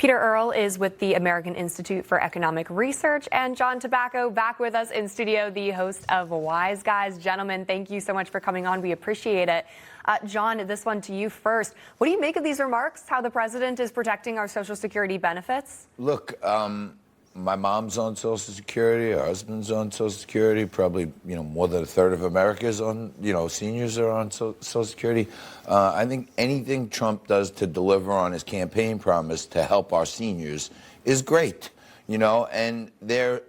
Peter Earle is with the American Institute for Economic Research, and John Tabacco back with us in studio, the host of Wise Guys. Gentlemen, thank you so much for coming on. We appreciate it. John, this one to you first. What do you make of these remarks, how the president is protecting our Social Security benefits? Look, my mom's on Social Security, her husband's on Social Security, probably, more than a third of America's on, seniors are on Social Security. I think anything Trump does to deliver on his campaign promise to help our seniors is great, and there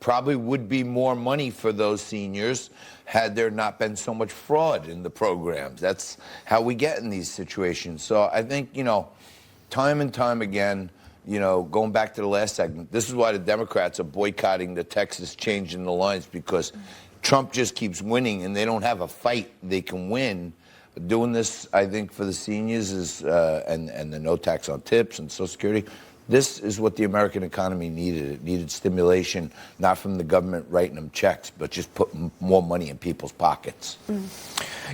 probably would be more money for those seniors had there not been so much fraud in the programs. That's how we get in these situations. So I think, time and time again, going back to the last segment, this is why the Democrats are boycotting the Texas change in the lines, because Trump just keeps winning and they don't have a fight they can win. Doing this, I think, for the seniors is, and the no tax on tips and Social Security, this is what the American economy needed. It needed stimulation, not from the government writing them checks, but just putting more money in people's pockets.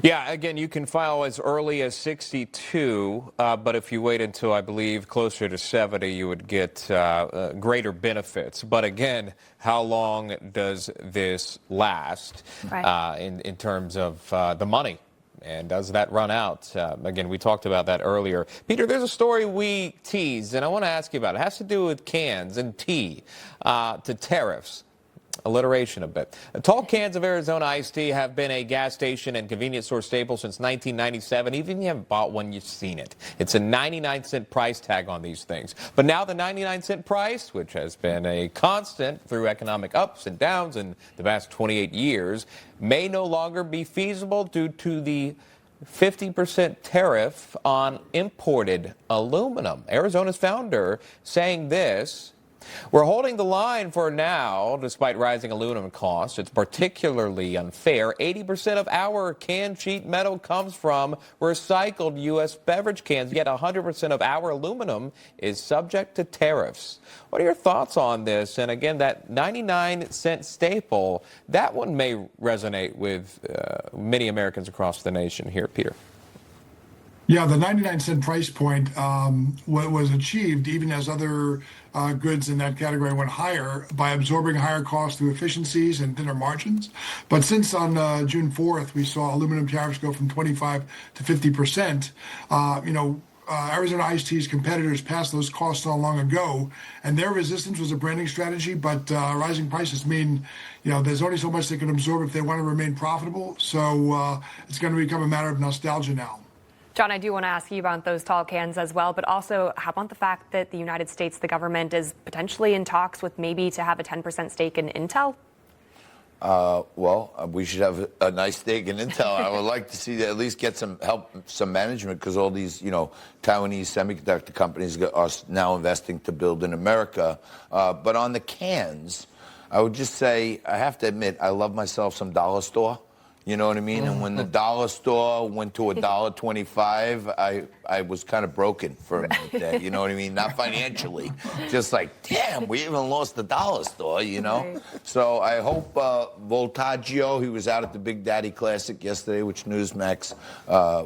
Yeah, again, you can file as early as 62, but if you wait until, I believe, closer to 70, you would get greater benefits. But again, how long does this last in terms of the money? And does that run out? Again, we talked about that earlier. Peter, there's a story we teased, and I want to ask you about it. It has to do with cans and tea, to tariffs. Alliteration a bit. Tall cans of Arizona iced tea have been a gas station and convenience store staple since 1997. Even if you haven't bought one, you've seen it. It's a 99-cent price tag on these things. But now the 99-cent price, which has been a constant through economic ups and downs in the past 28 years, may no longer be feasible due to the 50% tariff on imported aluminum. Arizona's founder saying this: "We're holding the line for now, despite rising aluminum costs. It's particularly unfair. 80% of our canned sheet metal comes from recycled U.S. beverage cans, yet 100% of our aluminum is subject to tariffs." What are your thoughts on this? And again, that 99-cent staple, that one may resonate with many Americans across the nation here, Peter. Yeah, the 99-cent price point was achieved even as other goods in that category went higher by absorbing higher costs through efficiencies and thinner margins. But since on June 4th, we saw aluminum tariffs go from 25 to 50%, Arizona Iced Tea's competitors passed those costs on long ago, and their resistance was a branding strategy, but rising prices mean, there's only so much they can absorb if they want to remain profitable. So it's going to become a matter of nostalgia now. John, I do want to ask you about those tall cans as well, but also how about the fact that the United States, the government, is potentially in talks with maybe to have a 10% stake in Intel? We should have a nice stake in Intel. I would like to see that at least get some help, some management, because all these, Taiwanese semiconductor companies are now investing to build in America. But on the cans, I would just say, I have to admit, I love myself some dollar store. You know what I mean? And when the dollar store went to $1.25, I was kind of broken for a minute there. You know what I mean? Not financially, just like, damn, we even lost the dollar store, Right. So I hope Voltaggio, he was out at the Big Daddy Classic yesterday, which NEWSMAX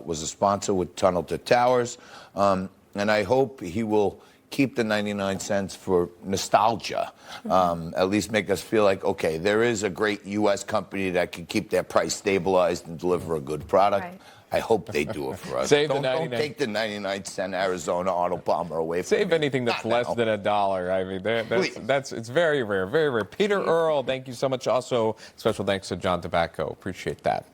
was a sponsor with Tunnel to Towers. And I hope he will keep the 99 cents for nostalgia, at least make us feel like, okay, there is a great U.S. company that can keep their price stabilized and deliver a good product. Right. I hope they do it for us. Don't take the 99-cent Arizona auto bomber away from Save anything that's less than $1. I mean, it's very rare, very rare. Peter Earle, thank you so much. Also, special thanks to John Tabacco. Appreciate that.